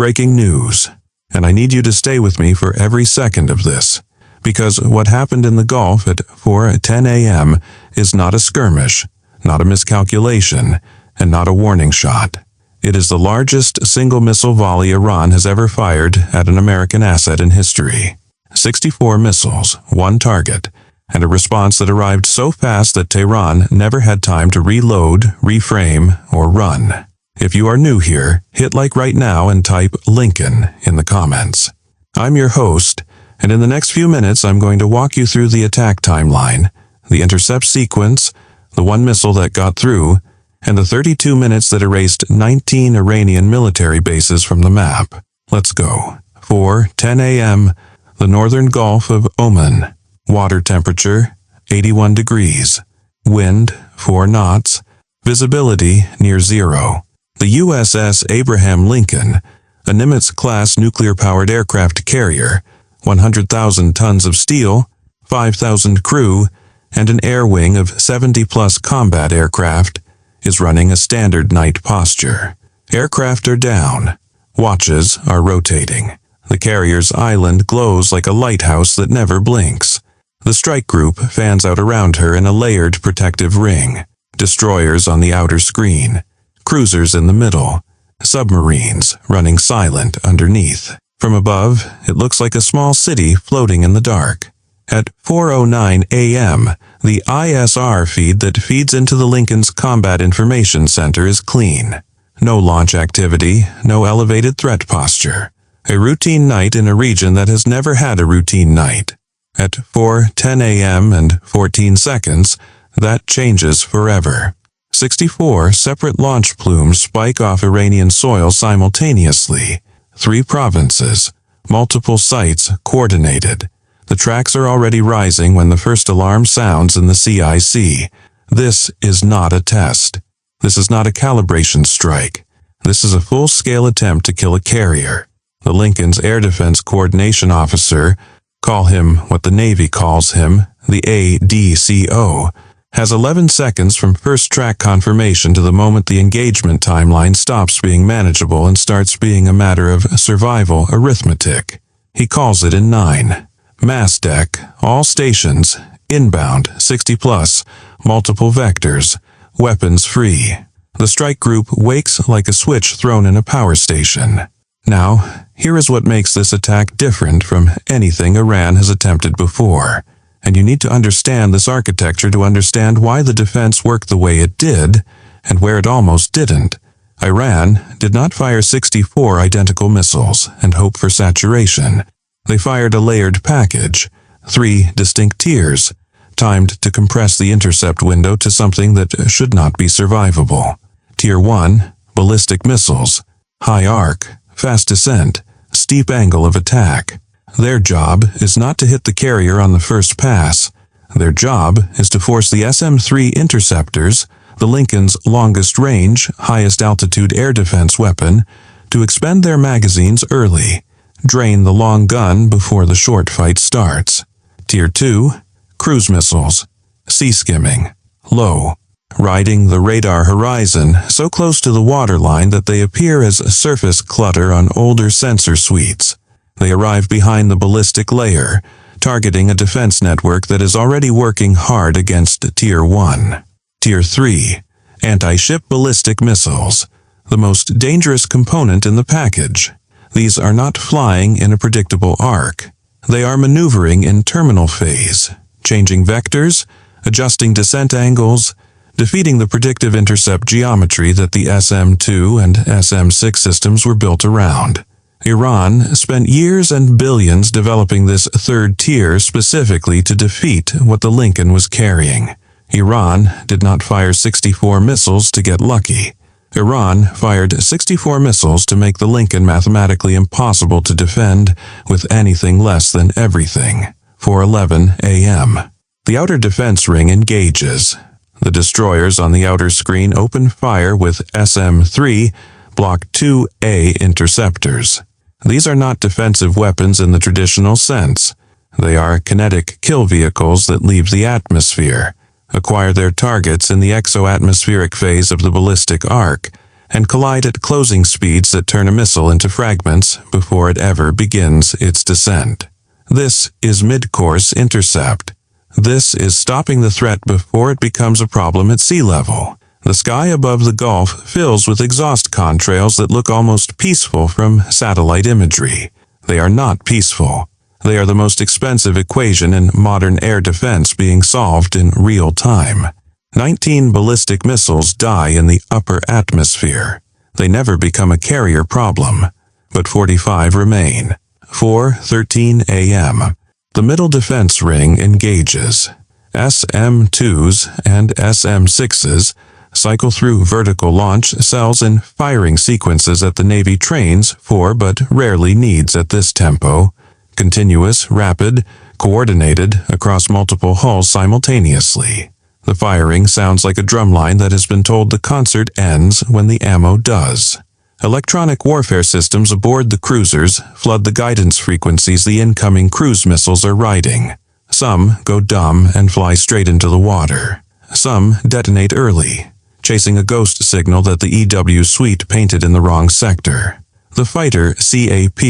breaking news, and I need you to stay with me for every second of this, because what happened in the Gulf at 4:10 a.m. is not a skirmish, not a miscalculation, and not a warning shot. It is the largest single missile volley Iran has ever fired at an American asset in history. 64 missiles, one target, and a response that arrived so fast that Tehran never had time to reload, reframe, or run. If you are new here, hit like right now and type Lincoln in the comments. I'm your host, and in the next few minutes I'm going to walk you through the attack timeline, the intercept sequence, the one missile that got through, and the 32 minutes that erased 19 Iranian military bases from the map. Let's go. 4:10 a.m., the northern Gulf of Oman. Water temperature, 81 degrees. Wind, 4 knots. Visibility, near zero. The USS Abraham Lincoln, a Nimitz-class nuclear-powered aircraft carrier, 100,000 tons of steel, 5,000 crew, and an air wing of 70-plus combat aircraft, is running a standard night posture. Aircraft are down. Watches are rotating. The carrier's island glows like a lighthouse that never blinks. The strike group fans out around her in a layered protective ring. Destroyers on the outer screen. Cruisers in the middle. Submarines running silent underneath. From above, it looks like a small city floating in the dark. At 4:09 a.m., the ISR feed that feeds into the Lincoln's Combat Information Center is clean. No launch activity, no elevated threat posture. A routine night in a region that has never had a routine night. At 4:10 a.m. and 14 seconds, that changes forever. 64 separate launch plumes spike off Iranian soil simultaneously. 3 provinces, multiple sites coordinated. The tracks are already rising when the first alarm sounds in the CIC. This is not a test. This is not a calibration strike. This is a full-scale attempt to kill a carrier. The Lincoln's Air Defense Coordination Officer, call him what the Navy calls him, the ADCO, has 11 seconds from first track confirmation to the moment the engagement timeline stops being manageable and starts being a matter of survival arithmetic. He calls it in 9. Mass deck, all stations, inbound, 60+, multiple vectors, weapons free. The strike group wakes like a switch thrown in a power station. Now, here is what makes this attack different from anything Iran has attempted before. And you need to understand this architecture to understand why the defense worked the way it did, and where it almost didn't. Iran did not fire 64 identical missiles and hope for saturation. They fired a layered package, 3 distinct tiers, timed to compress the intercept window to something that should not be survivable. Tier 1, ballistic missiles, high arc, fast descent, steep angle of attack. Their job is not to hit the carrier on the first pass. Their job is to force the SM-3 interceptors, the Lincoln's longest range, highest altitude air defense weapon, to expend their magazines early, drain the long gun before the short fight starts. Tier 2, cruise missiles, sea skimming, low, riding the radar horizon so close to the waterline that they appear as surface clutter on older sensor suites. They arrive behind the ballistic layer, targeting a defense network that is already working hard against Tier 1. Tier 3, anti-ship ballistic missiles, the most dangerous component in the package. These are not flying in a predictable arc. They are maneuvering in terminal phase, changing vectors, adjusting descent angles, defeating the predictive intercept geometry that the SM-2 and SM-6 systems were built around. Iran spent years and billions developing this third tier specifically to defeat what the Lincoln was carrying. Iran did not fire 64 missiles to get lucky. Iran fired 64 missiles to make the Lincoln mathematically impossible to defend with anything less than everything. 4:11 a.m. The outer defense ring engages. The destroyers on the outer screen open fire with SM-3 Block 2A interceptors. These are not defensive weapons in the traditional sense. They are kinetic kill vehicles that leave the atmosphere, acquire their targets in the exo-atmospheric phase of the ballistic arc, and collide at closing speeds that turn a missile into fragments before it ever begins its descent. This is mid-course intercept. This is stopping the threat before it becomes a problem at sea level. The sky above the Gulf fills with exhaust contrails that look almost peaceful from satellite imagery. They are not peaceful. They are the most expensive equation in modern air defense being solved in real time. 19 ballistic missiles die in the upper atmosphere. They never become a carrier problem, but 45 remain. 4:13 a.m. The middle defense ring engages. SM-2s and SM-6s cycle through vertical launch cells and firing sequences that the Navy trains for but rarely needs at this tempo. Continuous, rapid, coordinated across multiple hulls simultaneously. The firing sounds like a drumline that has been told the concert ends when the ammo does. Electronic warfare systems aboard the cruisers flood the guidance frequencies the incoming cruise missiles are riding. Some go dumb and fly straight into the water. Some detonate early, chasing a ghost signal that the EW suite painted in the wrong sector. The fighter CAP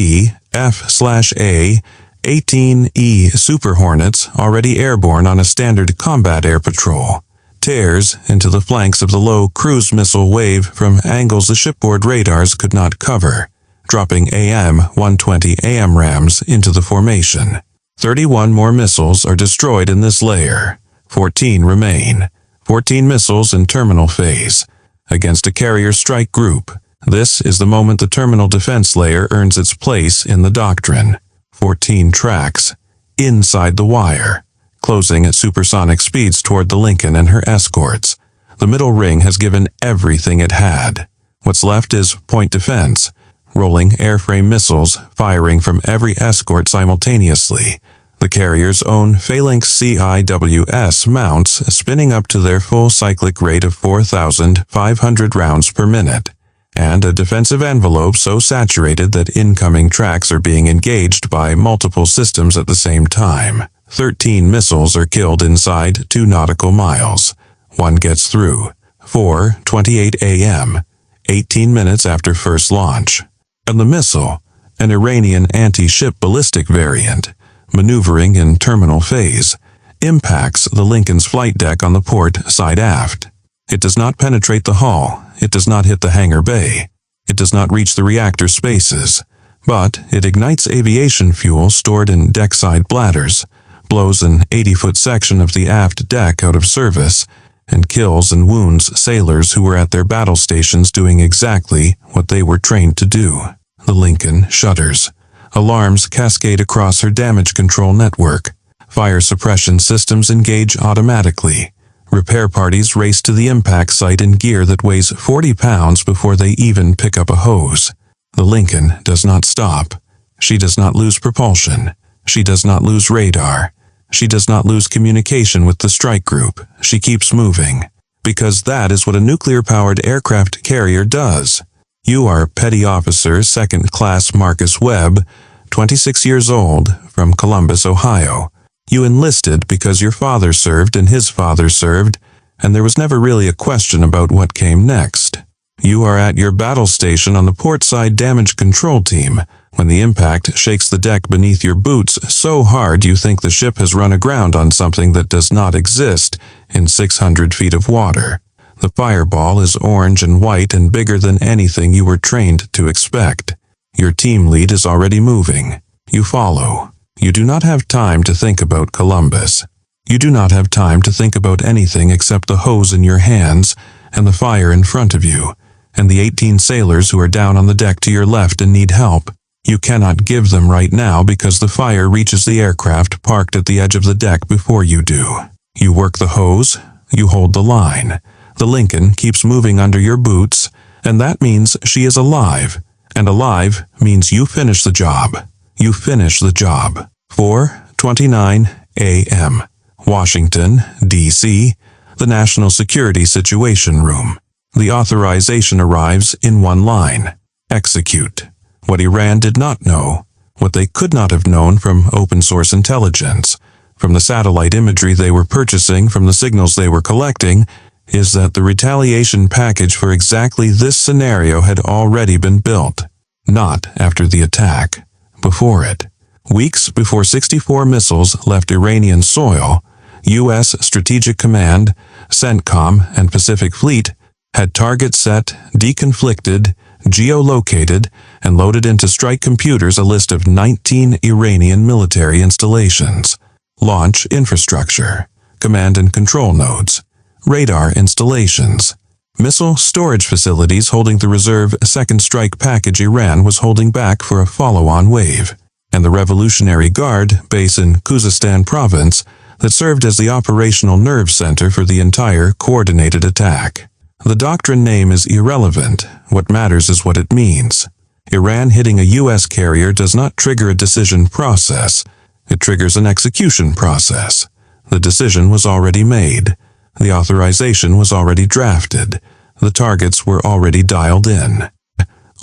F/A 18E Super Hornets, already airborne on a standard combat air patrol, tears into the flanks of the low cruise missile wave from angles the shipboard radars could not cover, dropping AM-120 AMRAAMs into the formation. 31 more missiles are destroyed in this layer. 14 remain. 14 missiles in terminal phase. Against a carrier strike group, this is the moment the terminal defense layer earns its place in the doctrine. 14 tracks, inside the wire, closing at supersonic speeds toward the Lincoln and her escorts. The middle ring has given everything it had. What's left is point defense, rolling airframe missiles firing from every escort simultaneously. The carrier's own Phalanx CIWS mounts spinning up to their full cyclic rate of 4,500 rounds per minute, and a defensive envelope so saturated that incoming tracks are being engaged by multiple systems at the same time. 13 missiles are killed inside 2 nautical miles. One gets through. 4:28 a.m., 18 minutes after first launch. And the missile, an Iranian anti-ship ballistic variant, maneuvering in terminal phase, impacts the Lincoln's flight deck on the port side aft. It does not penetrate the hull. It does not hit the hangar bay. It does not reach the reactor spaces. But it ignites aviation fuel stored in deckside bladders, blows an 80-foot section of the aft deck out of service, and kills and wounds sailors who were at their battle stations doing exactly what they were trained to do. The Lincoln shudders. Alarms cascade across her damage control network. Fire suppression systems engage automatically. Repair parties race to the impact site in gear that weighs 40 pounds before they even pick up a hose. The Lincoln does not stop. She does not lose propulsion. She does not lose radar. She does not lose communication with the strike group. She keeps moving. Because that is what a nuclear-powered aircraft carrier does. You are Petty Officer Second Class Marcus Webb, 26 years old, from Columbus, Ohio. You enlisted because your father served and his father served, and there was never really a question about what came next. You are at your battle station on the portside damage control team when the impact shakes the deck beneath your boots so hard you think the ship has run aground on something that does not exist in 600 feet of water. The fireball is orange and white and bigger than anything you were trained to expect. Your team lead is already moving. You follow. You do not have time to think about Columbus. You do not have time to think about anything except the hose in your hands and the fire in front of you, and the 18 sailors who are down on the deck to your left and need help. You cannot give them right now because the fire reaches the aircraft parked at the edge of the deck before you do. You work the hose. You hold the line. The Lincoln keeps moving under your boots, and that means she is alive. And alive means you finish the job. You finish the job. 4:29 a.m. Washington, D.C., the National Security Situation Room. The authorization arrives in one line. Execute. What Iran did not know, what they could not have known from open-source intelligence, from the satellite imagery they were purchasing, from the signals they were collecting, is that the retaliation package for exactly this scenario had already been built. Not after the attack, before it. Weeks before 64 missiles left Iranian soil, U.S. Strategic Command, CENTCOM, and Pacific Fleet had targets set, deconflicted, geolocated, and loaded into strike computers a list of 19 Iranian military installations, launch infrastructure, command and control nodes, radar installations, missile storage facilities holding the reserve second strike package Iran was holding back for a follow-on wave, and the Revolutionary Guard base in Khuzestan province that served as the operational nerve center for the entire coordinated attack. The doctrine name is irrelevant. What matters is what it means. Iran hitting a U.S. carrier does not trigger a decision process. It triggers an execution process. The decision was already made. The authorization was already drafted. The targets were already dialed in.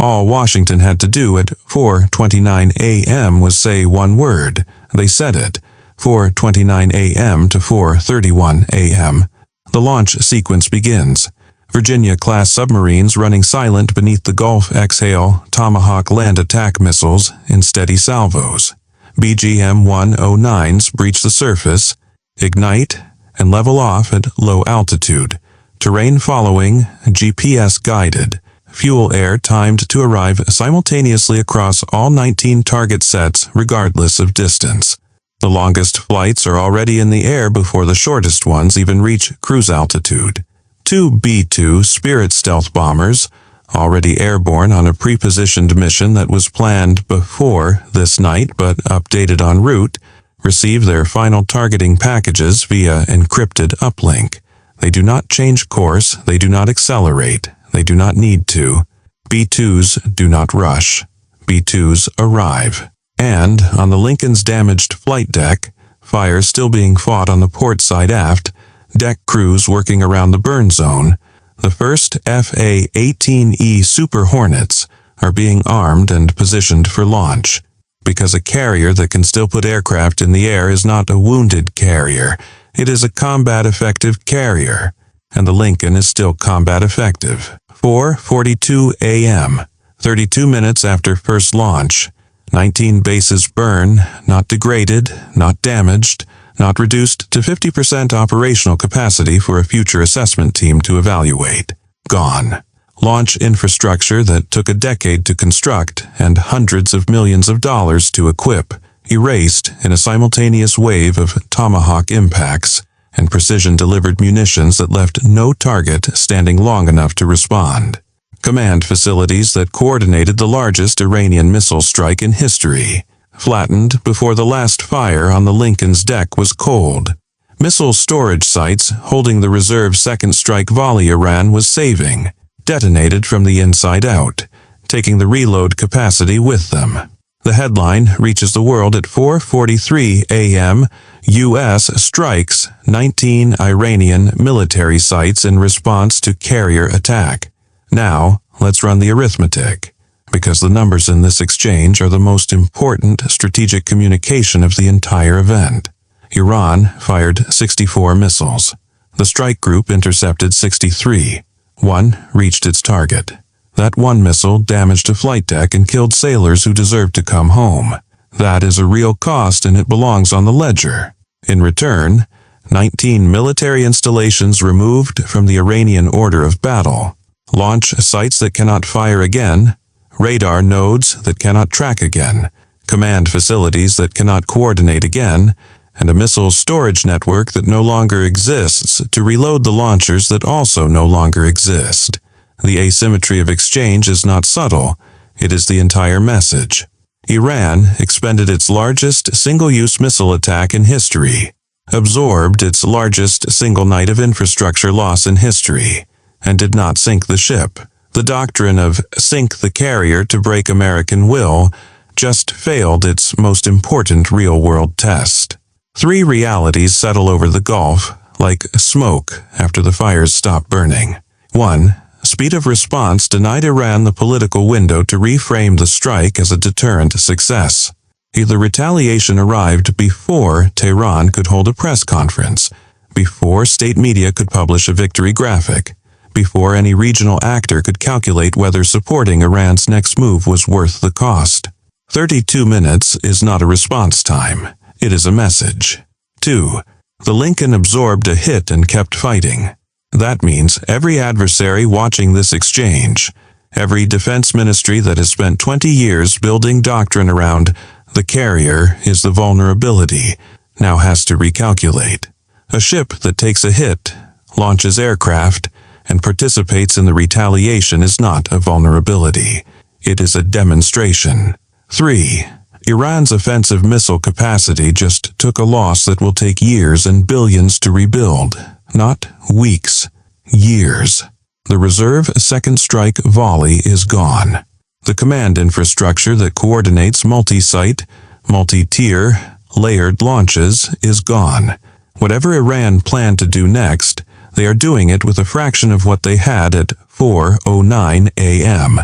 All Washington had to do at 4:29 a.m. was say one word. They said it. 4:29 a.m. to 4:31 a.m. The launch sequence begins. Virginia-class submarines running silent beneath the Gulf exhale Tomahawk land attack missiles in steady salvos. BGM-109s breach the surface, ignite, and level off at low altitude. Terrain following, GPS guided. Fuel air timed to arrive simultaneously across all 19 target sets regardless of distance. The longest flights are already in the air before the shortest ones even reach cruise altitude. 2 B-2 Spirit stealth bombers, already airborne on a pre-positioned mission that was planned before this night but updated en route, receive their final targeting packages via encrypted uplink. They do not change course, they do not accelerate, they do not need to. B-2s do not rush. B-2s arrive. And, on the Lincoln's damaged flight deck, fire still being fought on the port side aft, deck crews working around the burn zone, the first FA-18E Super Hornets are being armed and positioned for launch. Because a carrier that can still put aircraft in the air is not a wounded carrier, it is a combat-effective carrier, and the Lincoln is still combat-effective. 4:42 a.m., 32 minutes after first launch, 19 bases burn, not degraded, not damaged, not reduced to 50% operational capacity for a future assessment team to evaluate. Gone. Launch infrastructure that took a decade to construct and hundreds of millions of dollars to equip, erased in a simultaneous wave of Tomahawk impacts and precision-delivered munitions that left no target standing long enough to respond. Command facilities that coordinated the largest Iranian missile strike in history, flattened before the last fire on the Lincoln's deck was cold. Missile storage sites holding the reserve second strike volley Iran was saving, detonated from the inside out, taking the reload capacity with them. The headline reaches the world at 4:43 a.m. U.S. strikes 19 Iranian military sites in response to carrier attack. Now, let's run the arithmetic, because the numbers in this exchange are the most important strategic communication of the entire event. Iran fired 64 missiles. The strike group intercepted 63. One reached its target. That one missile damaged a flight deck and killed sailors who deserved to come home. That is a real cost and it belongs on the ledger. In return, 19 military installations removed from the Iranian order of battle. Launch sites that cannot fire again, radar nodes that cannot track again, command facilities that cannot coordinate again, and a missile storage network that no longer exists to reload the launchers that also no longer exist. The asymmetry of exchange is not subtle, it is the entire message. Iran expended its largest single-use missile attack in history, absorbed its largest single night of infrastructure loss in history, and did not sink the ship. The doctrine of sink the carrier to break American will just failed its most important real-world test. 3 realities settle over the Gulf like smoke after the fires stop burning. 1. Speed of response denied Iran the political window to reframe the strike as a deterrent success. Either retaliation arrived before Tehran could hold a press conference, before state media could publish a victory graphic, before any regional actor could calculate whether supporting Iran's next move was worth the cost. 32 minutes is not a response time. It is a message. 2. The Lincoln absorbed a hit and kept fighting. That means every adversary watching this exchange, every defense ministry that has spent 20 years building doctrine around the carrier is the vulnerability, now has to recalculate. A ship that takes a hit, launches aircraft, and participates in the retaliation is not a vulnerability. It is a demonstration. 3. Iran's offensive missile capacity just took a loss that will take years and billions to rebuild. Not weeks, years. The reserve second strike volley is gone. The command infrastructure that coordinates multi-site, multi-tier, layered launches is gone. Whatever Iran planned to do next, they are doing it with a fraction of what they had at 4:09 a.m.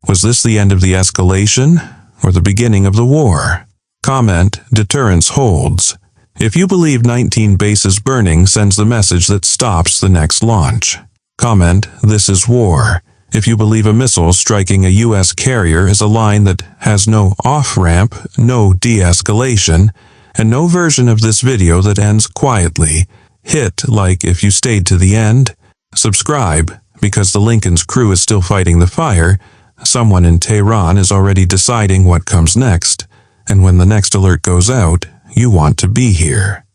Was this the end of the escalation, or the beginning of the war? Comment, deterrence holds. If you believe 19 bases burning sends the message that stops the next launch. Comment, this is war. If you believe a missile striking a U.S. carrier is a line that has no off-ramp, no de-escalation, and no version of this video that ends quietly, hit like if you stayed to the end. Subscribe, because the Lincoln's crew is still fighting the fire. Someone in Tehran is already deciding what comes next, and when the next alert goes out, you want to be here.